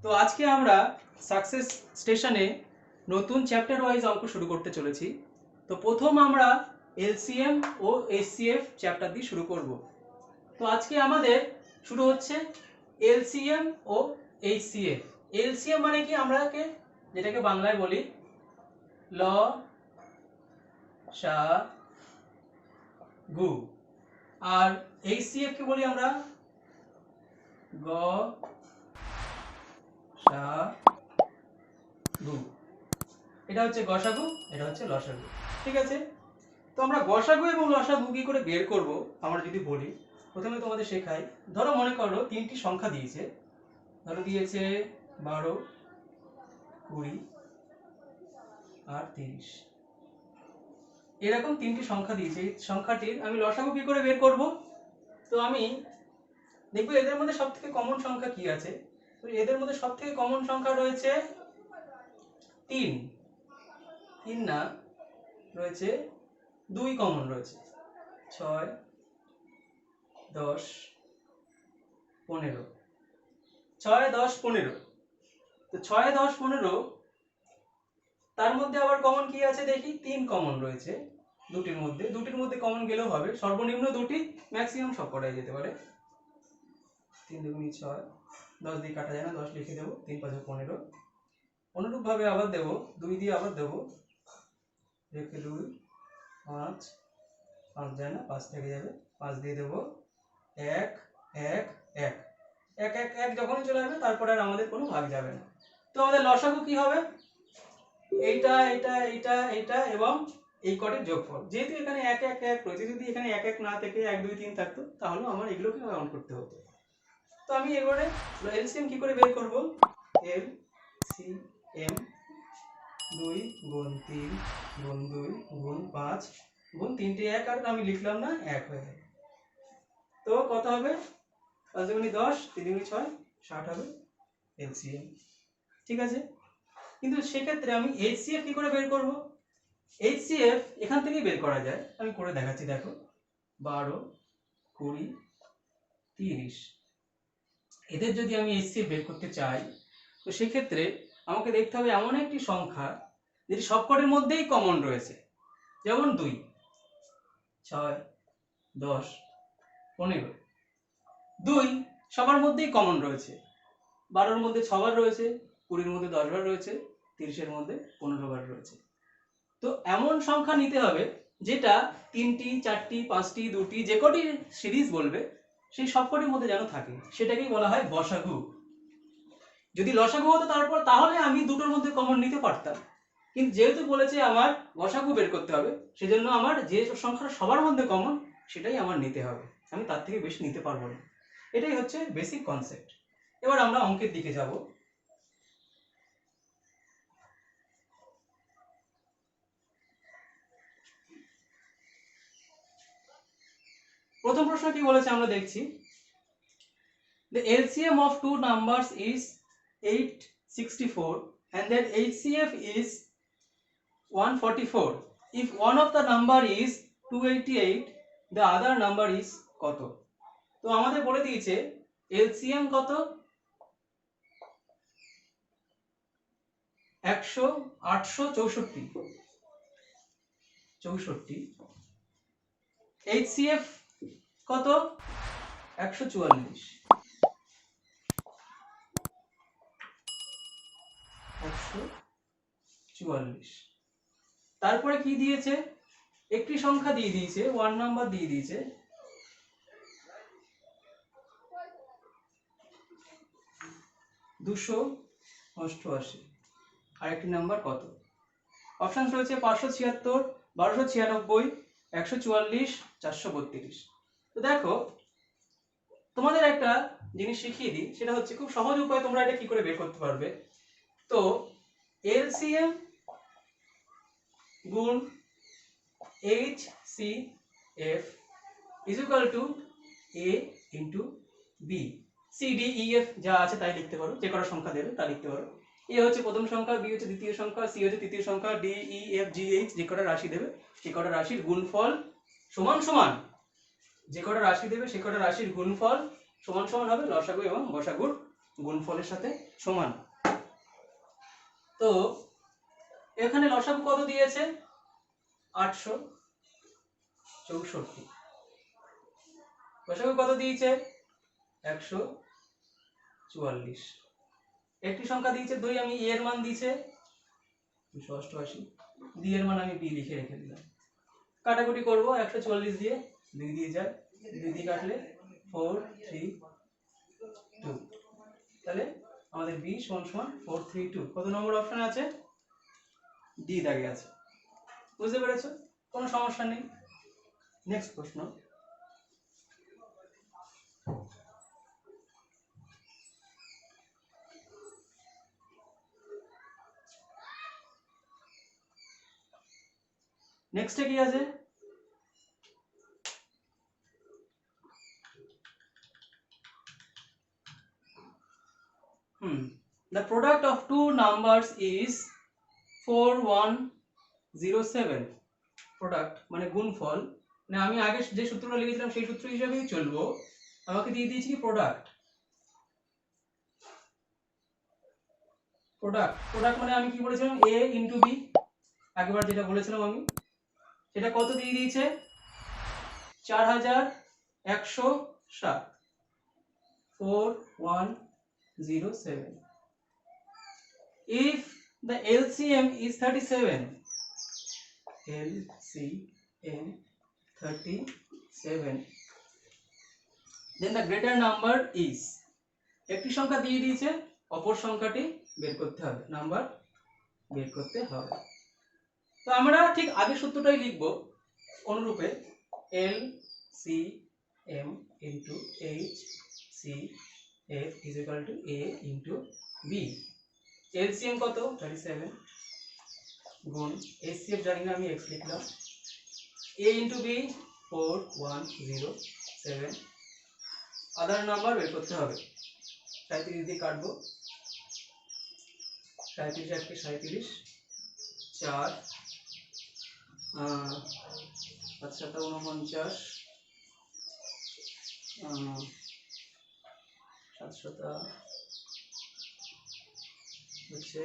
তো আজকে আমরা সাকসেস স্টেশনে নতুন চ্যাপ্টার ওয়াইজ অঙ্ক শুরু করতে চলেছি। তো প্রথম আমরা এলসিএম ও এইচসিএফ চ্যাপ্টার দিয়ে শুরু করব। তো আজকে আমাদের শুরু হচ্ছে এলসিএম ও এইচসিএফ। এলসিএম মানে কি, আমরাকে যেটাকে বাংলায় বলি ল সা গু, আর এইচসিএফ কে বলি আমরা গ সা গু। এটা হচ্ছে গসাগু, এটা হচ্ছে লসাগু। ঠিক আছে, তো আমরা গসাগু এবং লসাগু কি করে বের করব আমরা যদি বলি, প্রথমে তোমাদের শেখাই। ধরো মনে করো তিনটি সংখ্যা দিয়েছে, ধরো দিয়েছে 12, 20 আর 30। এরকম তিনটি সংখ্যা দিয়েছে। এই সংখ্যাটির আমি লসাগু কি করে বের করব? তো আমি দেখবো এদের মধ্যে সব থেকে কমন সংখ্যা কি আছে। তো এদের মধ্যে সব থেকে কমন সংখ্যা রয়েছে 3। 3 না, রয়েছে 2 কমন রয়েছে। 6, 10, 15। 6, 10, 15। তো 6, 10, 15 তার মধ্যে আবার কমন কি আছে দেখি। 3 কমন রয়েছে দুটির মধ্যে কমন গেলেও হবে, সর্বনিম্ন দুটি, ম্যাক্সিমাম সব কটাই যেতে পারে। 3 দুগুণী 6, 10 দিয়ে কাটা যায় না, 10 লিখে দেবো। 3 5 15। অনুরূপ ভাবে আবার দেবো, 2 দিয়ে আবার দেবো, রেখে 2, 5, 5 যায় না, 5 থেকে যাবে, 5 দিয়ে দেবো, 1 1 1 1 1 1 যখনই চলে আসবে তারপরে আর আমাদের কোনো ভাগ যাবে না। তো আমাদের লসাগু কি হবে? এইটা এইটা এইটা এইটা এবং এই কটির যোগফল। যেহেতু এখানে 1 1 1 রয়েছে, যদি এখানে 1 1 না থেকে 1 2 3 থাকতো তাহলে আমার এগুলোকে কাউন্ট করতে হতো। তো আমি এবারে এলসিএম কি করে বের করব? এলসিএম 2 গুণ 3 গুণ 2 গুণ 5 গুণ 3টে 1, আর আমি লিখলাম না, 1 হয়ে যাবে। তো কত হবে? 5 দুগুণী 10, 3 দুগুণী 6, 60 হবে এলসিএম। ঠিক আছে, কিন্তু সেক্ষেত্রে আমি এইচসিএফ কি করে বের করব? এইচসিএফ এখান থেকেই বের করা যায়, আমি করে দেখাচ্ছি। দেখো 12, 20, 30, এদের যদি আমি এইচসিএফ বের করতে চাই, তো সেক্ষেত্রে আমাকে দেখতে হবে এমন একটি সংখ্যা যেটি সবকটির মধ্যেই কমন রয়েছে। যেমন 2, 6, 10, 15। 2 সবার মধ্যেই কমন রয়েছে। 12-র মধ্যে 6 বার রয়েছে, 20-র মধ্যে 10 বার রয়েছে, 30-এর মধ্যে 15 বার রয়েছে। তো এমন সংখ্যা নিতে হবে যেটা 3টি, 4টি, 5টি, 2টি, যে কটি সিরিজ বলবে সেই সবকটির মধ্যে যেন থাকে, সেটাকেই বলা হয় গসাগু। যদি লসাগু হতো তাহলে আমি দুটোর মধ্যে কমন নিতে পারতাম, কিন্তু যেহেতু বলেছে আমার গসাগু বের করতে হবে, সেজন্য আমার যে সংখ্যাটা সবার মধ্যে কমন সেটাই আমার নিতে হবে, আমি তার থেকে বেশি নিতে পারবো না। এটাই হচ্ছে বেসিক কনসেপ্ট। এবার আমরা অঙ্কের দিকে যাব। প্রথম প্রশ্ন কি বলেছে আমরা দেখছি। The LCM of two numbers is 864 and their HCF is 144. If one of the number is 288, the other number is কত? তো আমাদের বলে দিয়েছে LCM কত? 864। HCF কত? 144। 144। তারপরে কি দিয়েছে? একটি সংখ্যা দিয়ে দিয়েছে, 1 নাম্বার দিয়ে দিয়েছে। দুশো অষ্টআশি। আরেকটি নাম্বার কত? অপশন রয়েছে 576, 1296, 144, 432। তো দেখো, তোমাদের একটা জিনিস শিখিয়ে দিই, সেটা হচ্ছে খুব সহজ উপায় তোমরা এটা কি করে বের করতে পারবে। তো এলসিএম গুণ HCF is equal to A into B. C D E F যা আছে তাই লিখতে পারো, যে কটা সংখ্যা দেবে তা লিখতে পারো। এ হচ্ছে প্রথম সংখ্যা, বি হচ্ছে দ্বিতীয় সংখ্যা, সি হচ্ছে তৃতীয় সংখ্যা, D E F G H যে কটা রাশি দেবে সেই কটা রাশির গুণফল সমান সমান, যে কটা রাশি দেবে সেই কটা রাশির গুণফল সমান সমান হবে লসাগু এবং গসাগুর গুণফলের সাথে সমান। তো এখানে লসাগু কত দিয়েছে? 864। লসাগু কত দিয়েছে? 144। একটি সংখ্যা দিয়েছে 2, আমি এ এর মান দিয়েছে 288, বি এর মান আমি বি লিখে রেখে দিলাম। কাটাকুটি করব, 144 দিয়ে 2 দিয়ে যায়, 2 দিয়ে কাটলে 4 3 2। তাহলে আমাদের বি সমান সমান 432। কত নম্বর অপশন আছে? ডি দাগে আছে। বুঝতে পেরেছো? কোনো সমস্যা নেই। নেক্সট প্রশ্ন। নেক্সটে কি আছে? The product of two numbers is 4107. Product মানে গুণফল, মানে আমি আগে যে সূত্রটা লিখেছিলাম সেই সূত্র হিসেবেই চলবো। আমাকে দিয়ে দিয়েছি কি প্রোডাক্ট। প্রোডাক্ট মানে আমি কি বলেছিলাম? a ইনটু b, আগেবার যেটা বলেছিলাম আমি, সেটা কত দিয়ে দিয়েছে? 4107, 4107. If the LCM is 37, LCM 37, then the greater number is, একটি সংখ্যা দিয়ে দিয়েছে, অপর সংখ্যাটি বের করতে হবে, নাম্বার বের করতে হবে। তো আমরা ঠিক আগের সূত্রটাই লিখব অনুরূপে, LCM into HCF is equal to A into B। LCM কত? 37 গুণ HCF জানি না, আমি x লিখলাম, A into B 4107। Other number বের করতে হবে। 37 দিয়ে কাটবো, 37 একটি 37, 4 আচ্ছা তা 49, 700 হচ্ছে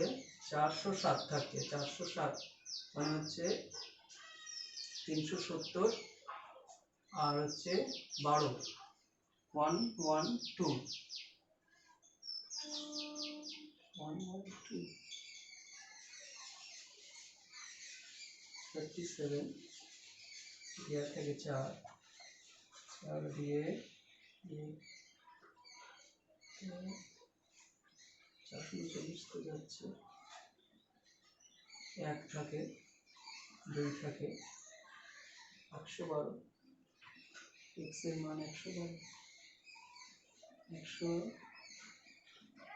407 থাকে, 407 মানে হচ্ছে 370 আর হচ্ছে 12, 112 37 দেওয়ার থেকে 4 দিয়ে 440 তো যাচ্ছে, 1 থাকে, 2 থাকে, 112, x এর মান 112,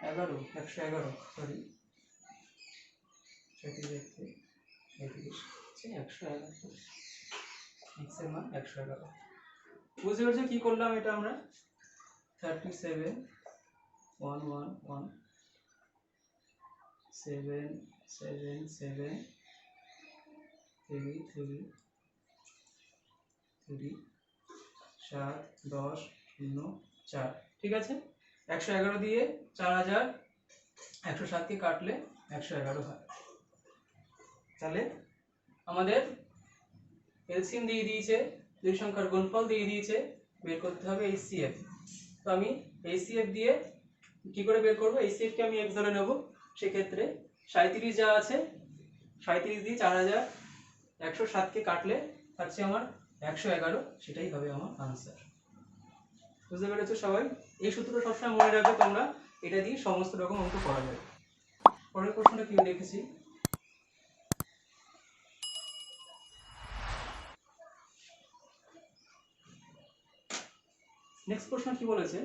111 সরি, 37 111, x এর মান 111। বুঝতে পেরেছো কি করলাম এটা আমরা? 37 111 7 7 7 3 3 3 7 10 0 4, ঠিক আছে। 111 দিয়ে 4107 কে কাটলে 111 হয়। তাহলে আমাদের এলসিএম দিয়ে দিয়েছে, দুই সংখ্যার গুণফল দিয়ে দিয়েছে, বের করতে হবে এইচসিএফ। তো আমি এইচসিএফ দিয়ে কি করে বের করব? এইচসিএফ কে আমি x ধরে নেব, সেক্ষেত্রে 37 যা আছে, 37 দিয়ে 4107 কে কাটলে থাকছে আমার 111, সেটাই হবে আমার আনসার। বুঝতে পেরেছো সবাই? এই সূত্রটা সবসময় মনে রাখবে তোমরা, এটা দিয়ে সমস্ত রকম অঙ্ক করা যাবে। পরের প্রশ্নটা কি লিখেছি? নেক্সট প্রশ্ন কি বলেছে?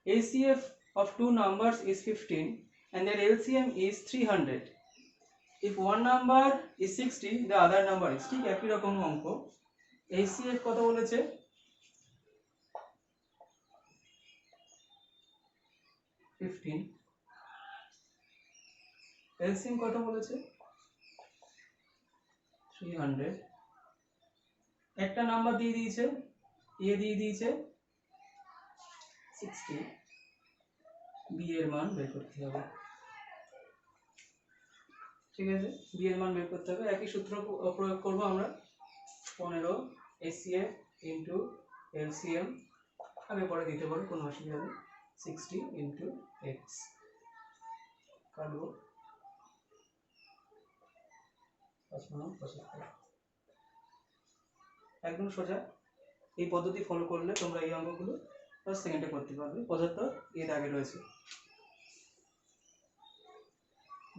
ACF of two numbers is 15 and their LCM is 300. If one number is 60, the other number is, ঠিক একই রকম অঙ্ক। ACF কত বলেছে? 15, LCM কত বলেছে? 300। একটা নাম্বার দিয়ে দিয়েছে, A দিয়ে দিয়েছে 60, বি এর মান বের করতে হবে। ঠিক আছে, বি এর মান বের করতে হবে। একই সূত্র প্রয়োগ করব আমরা। 15 HCF ইন্টু LCM, আগে পরে দিতে পারো, কোনো অসুবিধা নেই। 60 ইন্টু এক্স, কাটবো 75। একদম সোজা। এই পদ্ধতি ফলো করলে তোমরা এই অঙ্কগুলো 10 সেকেন্ডে করতে পারবে। 75 এর আগে রয়েছে।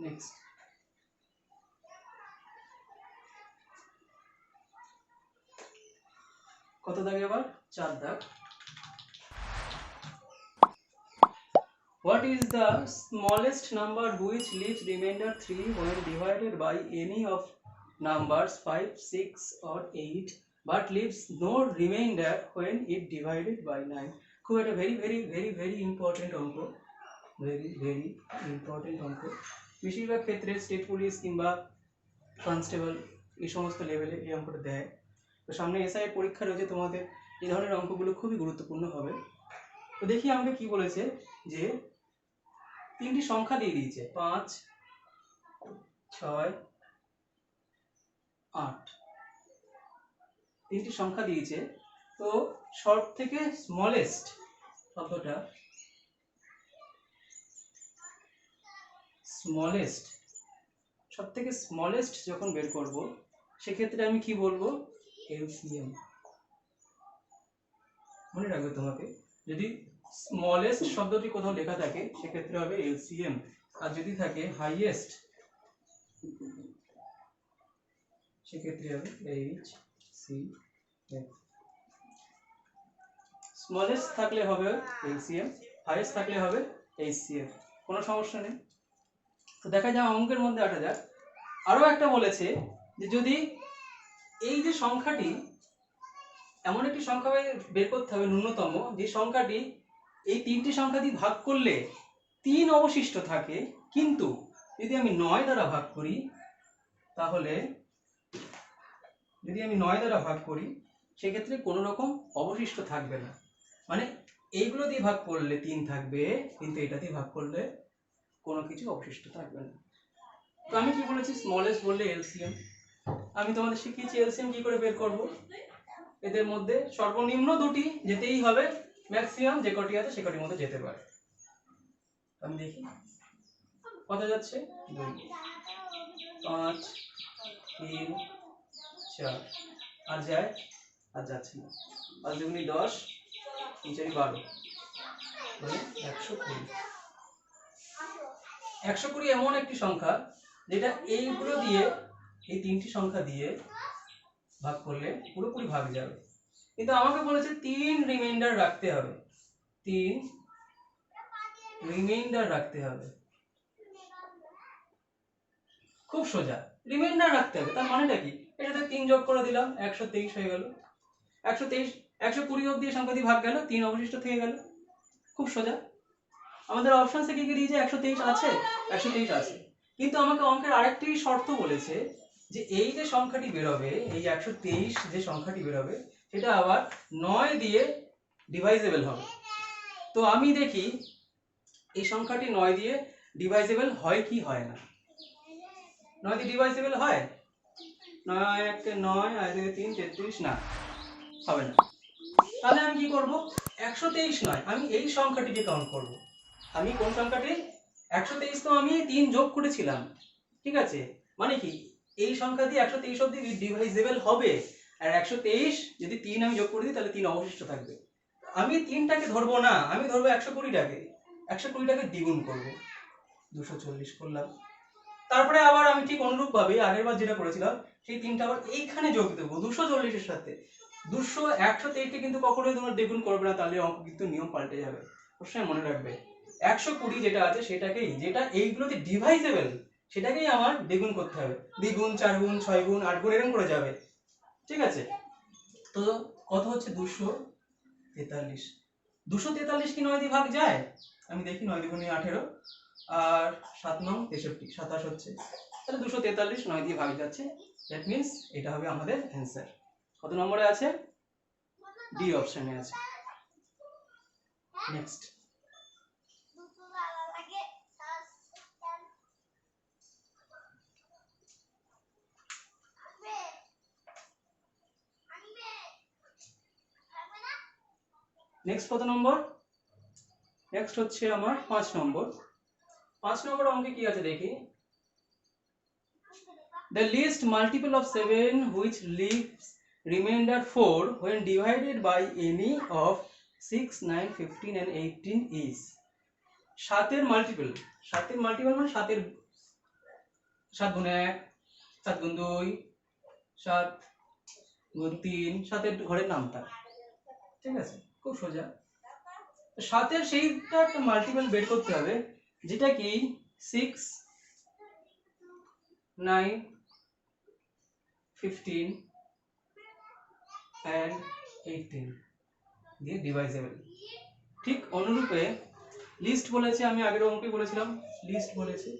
নেক্সট, কত দাগে আবার? 4 দাগ। What is the smallest number which leaves remainder 3 when divided by any of numbers 5, 6 or 8 but leaves no remainder when it divided by 9? খুব একটা very important অঙ্ক, very important অঙ্ক। বেশিরভাগ ক্ষেত্রে স্টেট পুলিশ কিংবা কনস্টেবল এই সমস্ত লেভেলে এই অঙ্কটা দেয়। তো সামনে এসআই এর পরীক্ষা রয়েছে, তোমাদের এই ধরনের অঙ্কগুলো খুবই গুরুত্বপূর্ণ হবে। তো দেখি আমাকে কি বলেছে, যে তিনটি সংখ্যা দিয়ে দিয়েছে 5, 6, 8, তিনটি সংখ্যা দিয়েছে। তো সব থেকে স্মলেস্ট শব্দটা, স্মলেস্ট, সব থেকে স্মলেস্ট যখন বের করব সেক্ষেত্রে আমি কি বলবো? এলসিএম। মনে রাখবে তোমাকে, যদি স্মলেস্ট শব্দটি কোথাও লেখা থাকে সেক্ষেত্রে হবে এলসিএম, আর যদি থাকে হাইয়েস্ট সেক্ষেত্রে হবে এইচসিএফ। স্মলেস্ট থাকলে হবে এলসিএম, হাইয়েস্ট থাকলে হবে এইচসিএফ, কোনো সমস্যা নেই। তো দেখা যাক অঙ্কের মধ্যে আসা যাক। আরো একটা বলেছে যে যদি এই যে সংখ্যাটি, এমন একটি সংখ্যা বের করতে হবে ন্যূনতম যে সংখ্যাটি এই তিনটি সংখ্যা দিয়ে ভাগ করলে 3 অবশিষ্ট থাকে, কিন্তু যদি আমি 9 দ্বারা ভাগ করি, তাহলে যদি আমি 9 দ্বারা ভাগ করি সেক্ষেত্রে কোনো রকম অবশিষ্ট থাকবে না। মানে এইগুলো দিয়ে ভাগ করলে 3 থাকবে, কিন্তু এটা দিয়ে ভাগ করলে কোনো কিছু অবশিষ্ট থাকবে না। তো আমি কি বলেছি? স্মলেস্ট বললে এলসিএম। আমি তোমাদের শিখিয়েছি এলসিএম কি করে বের করব। এদের মধ্যে সর্বনিম্ন দুটি যেতেই হবে, ম্যাক্সিমাম যে কটি আছে সে কটির মধ্যে যেতে পারে। আমি দেখি কত যাচ্ছে। 2, 5, 3, 4, আর যায়? আর যাচ্ছে না। 5 দুগুণে 10, 3 4 12, মানে 120। 120 এমন একটি সংখ্যা যেটা এইগুলো দিয়ে, এই তিনটি সংখ্যা দিয়ে ভাগ করলে পুরোপুরি ভাগ যাবে, কিন্তু আমাকে বলেছে 3 রিমাইন্ডার রাখতে হবে। 3 রিমাইন্ডার রাখতে হবে। খুব সোজা, রিমাইন্ডার রাখতে হবে। তার মানেটা কি? এটাতে 3 যোগ করে দিলাম, 123 হয়ে গেল। 123, 120 অবধি সংখ্যা দিয়ে ভাগ গেল, 3 অবশিষ্ট থেকে গেল। খুব সোজা। আমাদের অপশনসে কি কি দিয়েছে? 123 আছে, 123 আছে। কিন্তু আমাকে অঙ্কের আরেকটি শর্ত বলেছে যে এই যে সংখ্যাটি বেরোবে, এই 123 যে সংখ্যাটি বেরোবে সেটা আবার 9 দিয়ে ডিভাইজেবল হবে। তো আমি দেখি এই সংখ্যাটি 9 দিয়ে ডিভাইজেবল হয় কি হয় না। 9 দিয়ে ডিভাইজেবল হয়? 9 1 9, আর 2 3 33, না, হবে না। তাহলে আমি কি করব? 123 নয়, আমি এই সংখ্যাটিকে কাউন্ট করব। আমি কোন সংখ্যাটি? 123 তো আমি 3 যোগ করেছিলাম, ঠিক আছে? মানে কি এই সংখ্যা দিয়ে 123 অবধি ডিভাইজেবল হবে, আর 123 যদি 3 আমি যোগ করে দিই তাহলে 3 অবশিষ্ট থাকবে। আমি 3টাকে ধরবো না, আমি ধরবো 120টাকে। 120টাকে দ্বিগুণ করব, 240 করলাম। তারপরে আবার আমি ঠিক অনুরূপ ভাবে আগেরবার যেটা করেছিলাম সেই 3টা আবার এইখানে যোগ দেবো 240 এর সাথে। 200 123কে কিন্তু কখনোই তোমরা দ্বিগুণ করবে না, তাহলে অঙ্ক কিন্তু নিয়ম পাল্টে যাবে। অবশ্যই মনে রাখবে 120 যেটা আছে সেটাকেই, যেটা এইগুলোতে ডিভাইজেবল সেটাকেই আমার দ্বিগুণ করতে হবে। দ্বিগুণ, 4 গুণ, 6 গুণ, 8 গুণ এরকম করে যাবে, ঠিক আছে? তো কত হচ্ছে? 243। 243 কি 9 দিয়ে ভাগ যায়? আমি দেখি, 9 দুগুণে 18, আর 7 9 63, 27 হচ্ছে। তাহলে 243 9 দিয়ে ভাগ যাচ্ছে। দ্যাট মিন্স এটা হবে আমাদের অ্যানসার। কত নম্বরে আছে? ডি অপশনে আছে। নেক্সট, নেক্সট কত নম্বর? নেক্সট হচ্ছে আমার 5 নম্বর। 5 নম্বর অঙ্কে কি আছে দেখি। The least multiple of 7 which leaves remainder 4 when divided by any of 6, 9, 15 and 18 is 7 multiple. 7 multiple মানে 7 গুণ 1, 7 গুণ 2, 7 গুণ 3, 7 ঘরের নামতা। ঠিক আছে, খুব সোজা। 7 সেইটা একটা মাল্টিপল বের করতে হবে যেটা কি 6, 9, 15 and 18 দিয়ে ডিভাইজেবল। ঠিক অনুরূপে লিস্ট বলেছে, আমি আগের অঙ্কে বলেছিলাম লিস্ট বলেছে,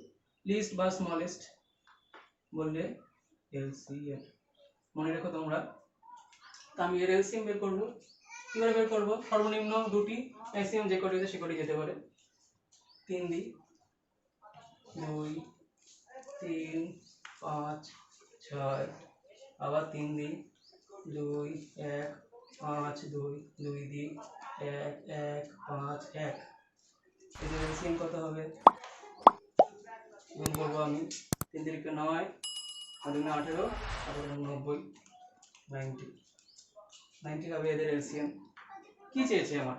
লিস্ট বা স্মলেস্ট বললে এলসিএম মনে রেখো তোমরা। তো আমি এর এলসিএম বের করব। কিভাবে বের করব? সর্বনিম্ন দুটি, ম্যাক্সিমাম যে কটি সে কটি যেতে পারে। 3 দিই, 2, 3, 5, 6, আবার 3 দিই, 2, 1, 5, 2, 2 দিই, 1, 1, 5, 1। এদের এলসিএম কত হবে? গুণ করবো আমি, 3 3 9, আর 2 18, আর 90, 90 হবে এদের এলসিএম। কি চেয়েছে আমার?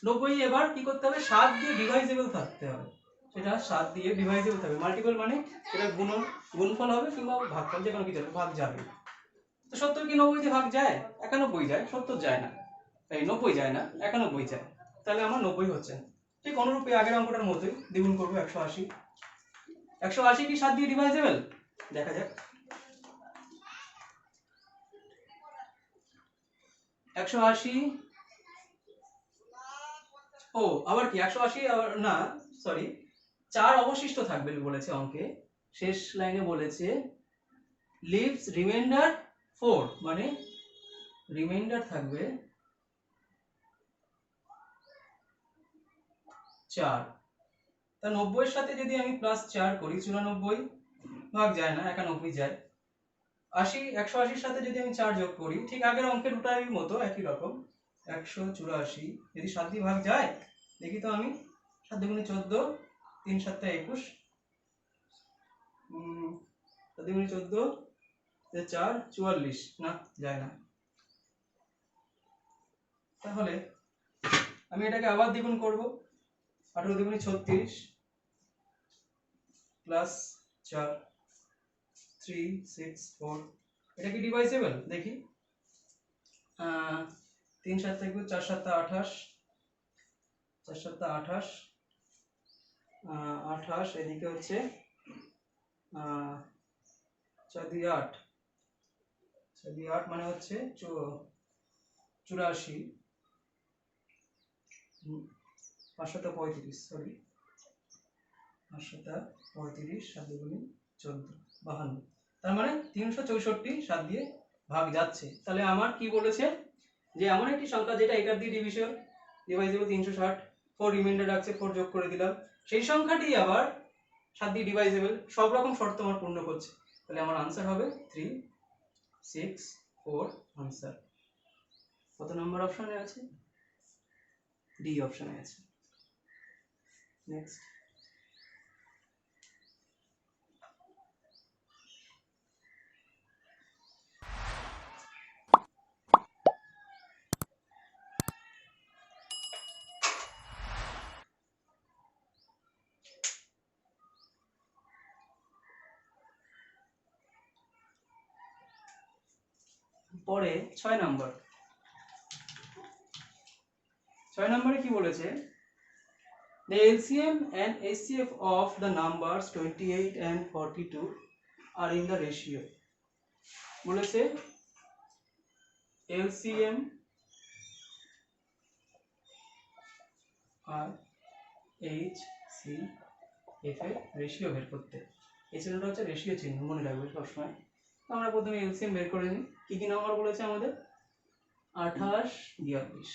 90 এবার কি করতে হবে? 7 দিয়ে ডিভাইজেবল থাকতে হবে। সেটা 7 দিয়ে ডিভাইজেবল থাকবে। মাল্টিপল মানে এটা গুণফল হবে কিংবা ভাগফল, যে কোনো কিছু হবে, ভাগ যাবে। তো 70 কি 90 দিয়ে ভাগ যায়? 91 যায়, 70 যায় না। এই 90 যায় না, 91 যায়। তাহলে আমার 90 হচ্ছে না। ঠিক অনুরূপে আগের অঙ্কটার মতোই দ্বিগুণ করব 180। 180 কি 7 দিয়ে ডিভাইজেবল? দেখা যাক। 180, ও আবার কি 180, আবার না সরি, 4 অবশিষ্ট থাকবে বলেছে অঙ্কে। শেষ লাইনে বলেছে লিভস রিমাইন্ডার 4, মানে রিমাইন্ডার থাকবে 4। তা 90 এর সাথে যদি আমি প্লাস 4 করি, 94 ভাগ যায় না, 91 যায়। 180 এর সাথে যদি আমি 4 যোগ করি, ঠিক আগের অঙ্কের দুটারই মতো একই রকম, 184 যদি 7 দিয়ে ভাগ যায়, দেখি তো আমি। 7 দুগুণে 14, 3 7 21, 7 দুগুণে 14, 4 44, না যায় না। তাহলে আমি এটাকে আবার দ্বিগুণ করব। 18 দুগুণে 36 প্লাস 4, 3 6 4। এটা কি ডিভাইজেবল? দেখি। 3 7 থেকে 4 7 28, 4 7 28, 28, এদিকে হচ্ছে 4 2 8, 4 2 8 মানে হচ্ছে 84, 535, সরি 535, 7 দুগুণে 14, 52। তার মানে 364 7 দিয়ে ভাগ যাচ্ছে। তাহলে আমার কি বলেছে যে এমন একটি সংখ্যা যেটা এটার দিয়ে ডিভাইজেবল 360, 4 রিমাইন্ডার রাখছে, 4 যোগ করে দিলাম, সেই সংখ্যাটি আবার 7 দিয়ে ডিভাইজেবল, সব রকম শর্ত আমার পূর্ণ করছে। তাহলে আমার আনসার হবে 3 6 4 আনসার। কত নম্বর অপশনে আছে? ডি অপশনে আছে। নেক্সট। পরে 6 নম্বর। 6 নম্বরে কি বলেছে? The LCM and HCF of the numbers 28 and 42 are in the ratio. বলেছে LCM আর HCF এর রেশিও বের করতে। এই চিহ্নটা হচ্ছে রেশিও চিহ্ন, মনে রাখবে সবসময়। আমরা প্রথমে LCM বের করে নিই। কি কি নাম্বার বলেছে আমাদের? 28 42,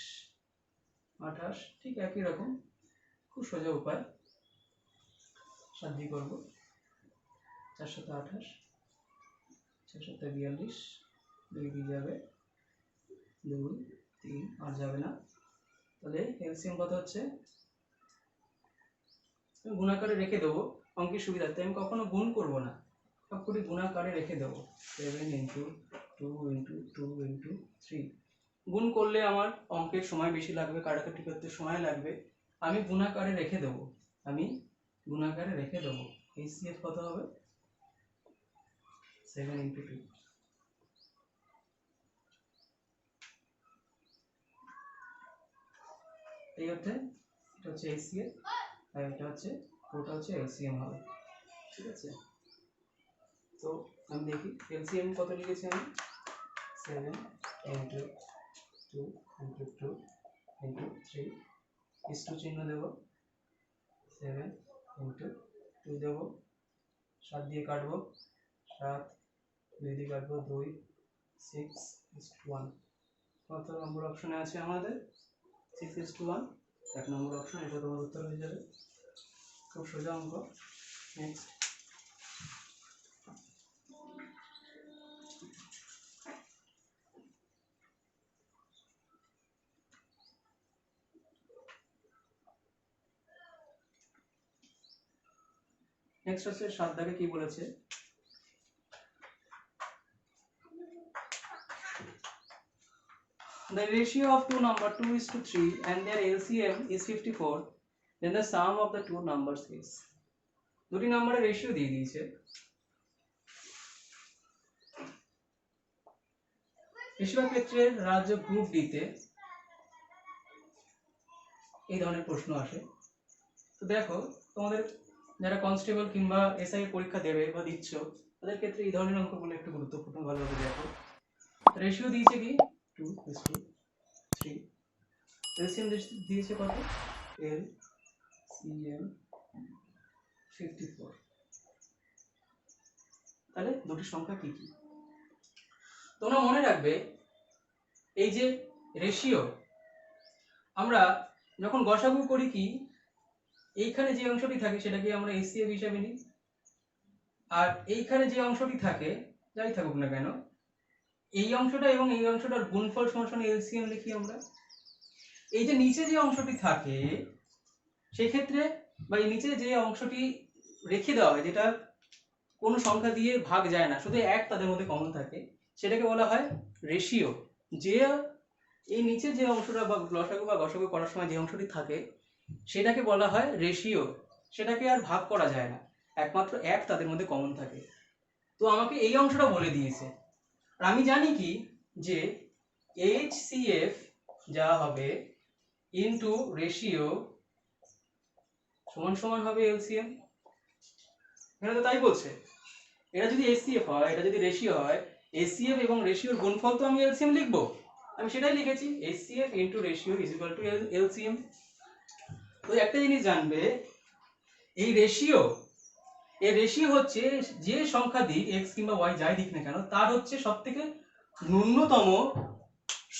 28, ঠিক একই রকম, খুব সোজা উপায়। 7 দিয়ে করব, 4 7 28, 4 7 42, 2 দিয়ে যাবে, 2 3 আর যাবে না, তাহলে এলসিএম কত হচ্ছে, গুণাকারে রেখে দেবো অঙ্কের সুবিধার্থে, আমি কখনো গুণ করব না, সবকটি গুণাকারে রেখে দেবো। 7 ইন্টু 2 ইন্টু 2 ইন্টু 3। গুণ করলে আমার অঙ্কের সময় বেশি লাগবে, কাটাকাটি করতে সময় লাগবে, আমি গুণাকারে রেখে দেবো, আমি গুণাকারে রেখে দেবো। এইচসিএফ কত হবে, 7 ইন্টু 2। এই অর্থে এটা হচ্ছে এইচসিএফ আর এটা হচ্ছে পুরোটা হচ্ছে এলসিএম হবে, ঠিক আছে। তো আমি দেখি এলসিএম কত লিখেছি আমি, 7 into 2 into 2 into 3 is to চিহ্ন দেবো, 7 ইন্টু 2 দেবো, 7 দিয়ে কাটবো, 7 2 দিয়ে কাটবো 2, 6 ইস টু 1। কত নম্বর অপশনে আছে আমাদের, 6 ইস টু 1, 1 নম্বর অপশন, এটা তোমার উত্তর হয়ে যাবে। খুব সোজা অঙ্ক। নেক্সট, নেক্সট হচ্ছে 7 দাগে কি বলেছে, the ratio of two number 2 is to 3 and their LCM is 54, then the sum of the two numbers is। দুটি নম্বরের রেশিও দিয়ে দিয়েছে, বেশিরভাগ ক্ষেত্রে রাজ্য গ্রুপ ডিতে এই ধরনের প্রশ্ন আসে। তো দেখো তোমাদের যারা কনস্টেবল কিংবা এসআই পরীক্ষা দেবে বা দিচ্ছ, তাদের ক্ষেত্রে এই ধরনের অঙ্কগুলো একটু গুরুত্বপূর্ণ, ভালোভাবে দেখো। রেশিও দিয়েছে কি 2:3, এলসিএম দিয়েছে কত, এলসিএম 54। তাহলে দুটি সংখ্যা কি কি তোমরা মনে রাখবে, এই যে রেশিও আমরা যখন গসাগু করি কি, এইখানে যে অংশটি থাকে সেটাকে আমরা এইচসিএফ হিসাবে নিই, আর এইখানে যে অংশটি থাকে যাই থাকুক না কেন, এই অংশটা এবং এই অংশটার গুণফল সমান এলসিএম লিখি আমরা। এই যে নিচে যে অংশটি থাকে সেই ক্ষেত্রে, বা এই নিচে যে অংশটি রেখে দেওয়া হয়, যেটা কোনো সংখ্যা দিয়ে ভাগ যায় না, শুধু এক তাদের মধ্যে কমন থাকে, সেটাকে বলা হয় রেশিও। যে এই নিচে যে অংশটা বা লসাগু বা গসাগু করার সময় যে অংশটি থাকে সেটাকে বলা হয় রেশিও, সেটাকে আর ভাগ করা যায় না, একমাত্র এক তাদের মধ্যে কমন থাকে। তো আমাকে এই অংশটা বলে দিয়েছে, আর আমি জানি কি যে এইচসিএফ যা হবে ইনটু রেশিও সমান সমান হবে এলসিএম। এখানে তো তাই বলছে, এটা যদি এইচসিএফ হয়, এটা যদি রেশিও হয়, এইচসিএফ এবং রেশিওর গুণফল তো আমি এলসিএম লিখবো, আমি সেটাই লিখেছি, HCF into ratio is equal two LCM. তো একটা জিনিস জানবে, এই রেশিও, এই রেশিও হচ্ছে যে সংখ্যা দিক এক্স কিংবা ওয়াই যাই দিক না কেন, তার হচ্ছে সবথেকে ন্যূনতম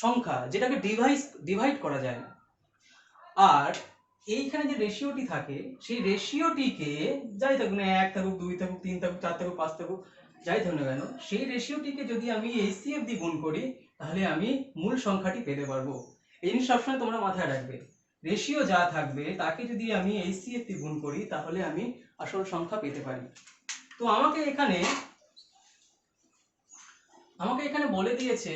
সংখ্যা যেটাকে ডিভাইড করা যায় না। আর এইখানে যে রেশিওটি থাকে সেই রেশিওটিকে যাই থাকুক না, 1 থাকুক 2 থাকুক 3 থাকুক 4 থাকুক 5 থাকুক যাই থাকুক না কেন, সেই রেশিওটিকে যদি আমি এইচসিএফ দিয়ে গুণ করি তাহলে আমি মূল সংখ্যাটি পেতে পারবো। এই জিনিস সবসময় তোমরা মাথায় রাখবে, রেশিও যা থাকবে তাকে যদি আমি এইচসিএফ দিয়ে গুণ করি তাহলে আমি আসল সংখ্যা পেতে পারি। তো আমাকে এখানে বলে দিয়েছে,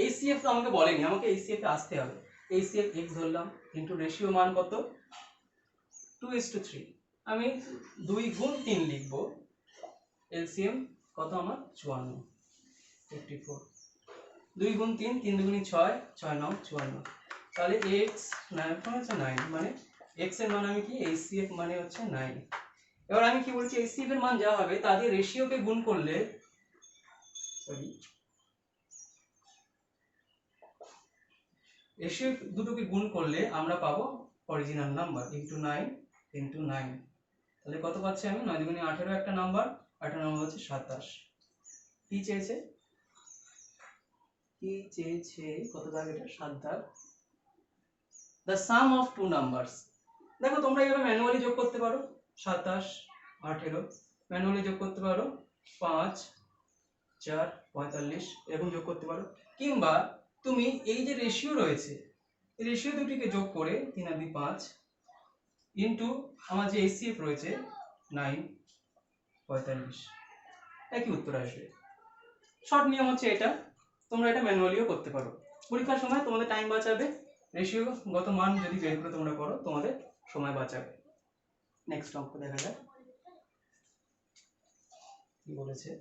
এইচসিএফ তো আমাকে বলেনি, আমাকে এইচসিএফ এ আসতে হবে। এইচসিএফ x ধরলাম ইনটু রেশিও মান কত, 2:3, আমি 2 গুণ 3 লিখব, এলসিএম কত আমার 54, 54, 2 গুণ 3, 3 দুগুণী 6, 6 9 54। তাহলে x 9 হচ্ছে 9, মানে x এর মান আমি কি, এইচসিএফ মানে হচ্ছে 9। এবার আমি কি বলছি, এইচসিএফ এর মান যা হবে তা দিয়ে রেশিওকে গুণ করলে, রেশিও দুটোকে গুণ করলে আমরা পাবো অরিজিনাল নাম্বার ইনটু 9 ইনটু 9। তাহলে কত পাচ্ছি আমি, 9 দুগুণে 18 একটা নাম্বার, 18 নাম্বার হচ্ছে 27। কি চেয়েছে কত দাগ এটা, 7 দাগ। the sum of two numbers, দেখো তোমরা এইভাবে ম্যানুয়ালি যোগ করতে পারো, 27 18 ম্যানুয়ালি যোগ করতে পারো, 5 4 45 এরকম যোগ করতে পারো, কিংবা তুমি এই যে রেশিও রয়েছে রেশিও দুটিকে যোগ করে 3 আর 2 5 ইন্টু আমার যে এইচসিএফ রয়েছে 9 45, একই উত্তর আসবে। শর্ট নিয়ম হচ্ছে এটা, তোমরা এটা ম্যানুয়ালিও করতে পারো। পরীক্ষার সময় তোমাদের টাইম বাঁচাবে, রেশিও গত মান যদি বের করে তোমরা করো তোমাদের সময় বাঁচাবে। নেক্সট অঙ্ক দেখা যাক কি বলেছে।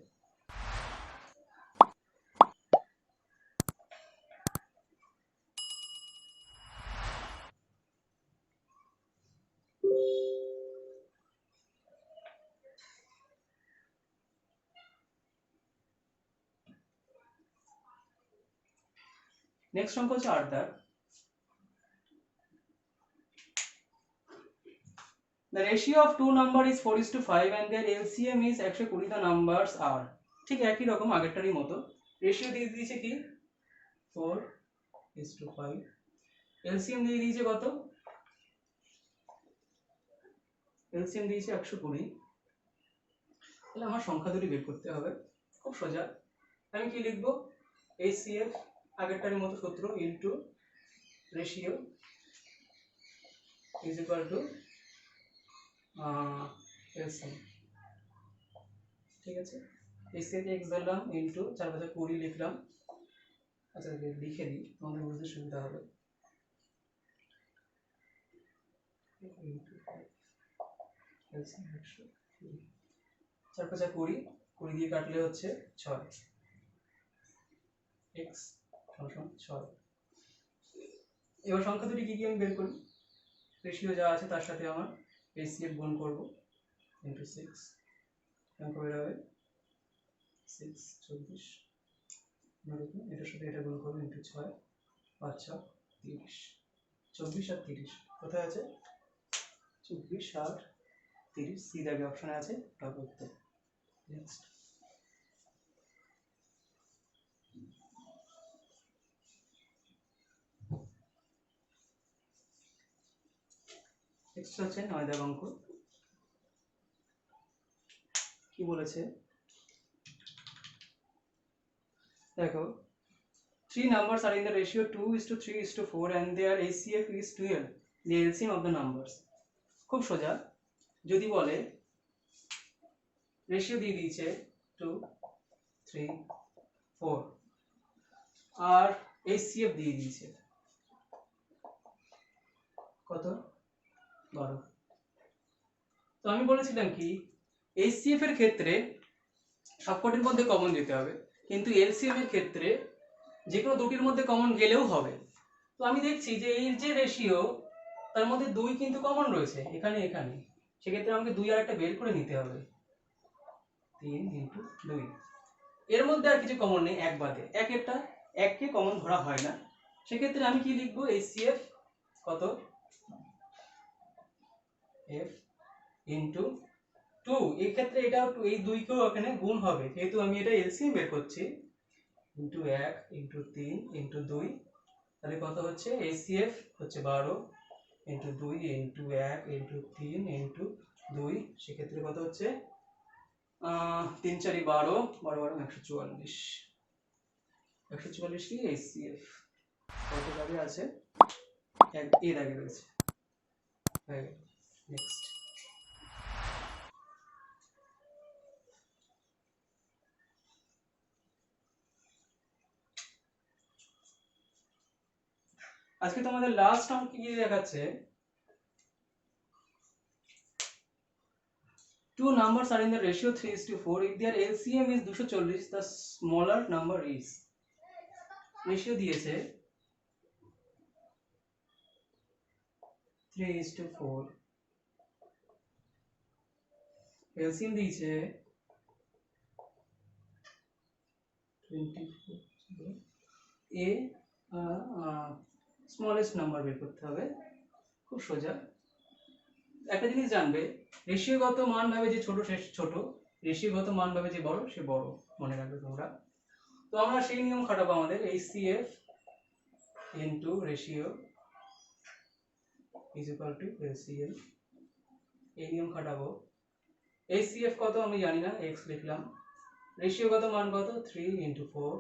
নেক্সট অঙ্ক হচ্ছে 8 দাগ। The ratio of two number is 4:5 and their LCM is 120. The numbers are, ঠিক একই রকম আগেরটারই মতো। রেশিও দিয়ে দিয়েছে কি 4:5, এলসিএম দিয়ে দিয়েছে কত, এলসিএম দিয়েছে 120। তাহলে আমার সংখ্যা দুটি বের করতে হবে, খুব সোজা। আমি কি লিখবো, এইচসিএফ আগেরটারই মতো সূত্র into ratio is equal two LCM, ঠিক আছে। এইচসিএফ এক্স ধরলাম ইনটু 4 5 20 লিখলাম। আচ্ছা লিখে দিই তোমাদের বুঝতে সুবিধা হবে। এলসিএম 120, 4 5 20, 20 দিয়ে কাটলে হচ্ছে 6, এক্স সমান 6। এবার সংখ্যা দুটি কি কি আমি বের করি, রেশিও যা আছে তার সাথে আমার এইচসিএফ গুণ করব ইনটু 6, সংখ্যা বের হবে 6 24, এটার সাথে এটা গুণ করব ইনটু 6 5 6 30, 24 আর 30 কোথায় আছে, 24 আর 30 সি দাগে অপশনে আছে, ওটা করতে। নেক্সট নেক্সট হচ্ছে 9 দাগ অঙ্ক। কি বলেছে দেখো, 3 numbers are in the ratio 2:3:4 and their HCF is 12, the LCM of the numbers। খুব সোজা, যদি বলে রেশিও দিয়ে দিয়েছে 2 3 4 আর HCF দিয়ে দিয়েছে কত 12, তো আমি বলেছিলাম কি HCF এর ক্ষেত্রে সবকটির মধ্যে কমন দিতে হবে, কিন্তু LCM এর ক্ষেত্রে যে কোনো দুটির মধ্যে কমন গেলেও হবে। তো আমি দেখছি যে এই যে রেশিও তার মধ্যে 2 কিন্তু কমন রয়েছে এখানে এখানে, সেক্ষেত্রে আমাকে 2 আর একটা বের করে নিতে হবে, 3 ইন্টু 2। এর মধ্যে আর কিছু কমন নেই এক বাদে, এককে কমন ধরা হয় না, সেক্ষেত্রে আমি কি লিখবো, এইচসিএফ কত এফ ইন্টু 2, এই ক্ষেত্রে এটাও এই 2 কেও এখানে গুণ হবে, যেহেতু আমি এটা এলসিএম বের করছি, ইন্টু 1 ইন্টু 3 ইন্টু 2, তাহলে কত হচ্ছে, এইচসিএফ হচ্ছে 12 ইন্টু 2 ইন্টু 1 ইন্টু 3 ইন্টু 2, সেক্ষেত্রে কত হচ্ছে 3 4 12, 12 144, 144 কি এইচসিএফ কত দাগে আছে, এ দাগে রয়েছে। নেক্সট আজকে তোমাদের লাস্ট অঙ্ক কি দেখাচ্ছে, two numbers are in the ratio 3:4, if their LCM is 240, the smaller number is, ratio দিয়েছে 3:4, LCM দিয়েছে 24, এ স্মলেস্ট নাম্বার বের করতে হবে, খুব সোজা। একটা জিনিস জানবে, রেশিওগত মান ভাবে যে ছোট সে ছোট, রেশিওগত মান ভাবে যে বড় সে বড়, মনে রাখবে তোমরা। তো আমরা সেই নিয়ম খাটাবো, আমাদের HCF into ratio is equal two LCM, এই নিয়ম খাটাবো। এইচসিএফ কত আমি জানি না, এক্স লিখলাম, রেশিওগত মান কত 3 ইন্টু 4,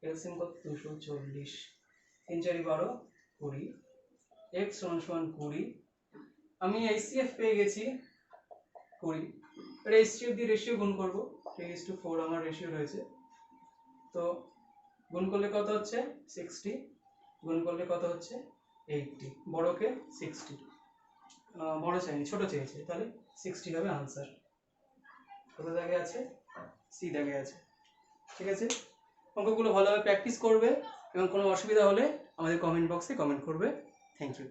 এলসিএম কত 240, 3 4 12 20, এক্স সমান সমান 20। আমি এইচসিএফ পেয়ে গেছি 20, এটা এইচসিএফ দিয়ে রেশিও গুণ করব, 3:4 আমার রেশিও রয়েছে। তো গুণ করলে কত হচ্ছে 60, গুণ করলে কত হচ্ছে 80, বড়কে 60, বড় চাইনি ছোট চেয়েছে, তাহলে 60 হবে আনসার। কত দাগে আছে, সি দাগে আছে। ঠিক আছে, অঙ্কগুলো ভালোভাবে প্র্যাকটিস করবে এবং কোনো অসুবিধা হলে আমাদের কমেন্ট বক্সে কমেন্ট করবে। Thank you.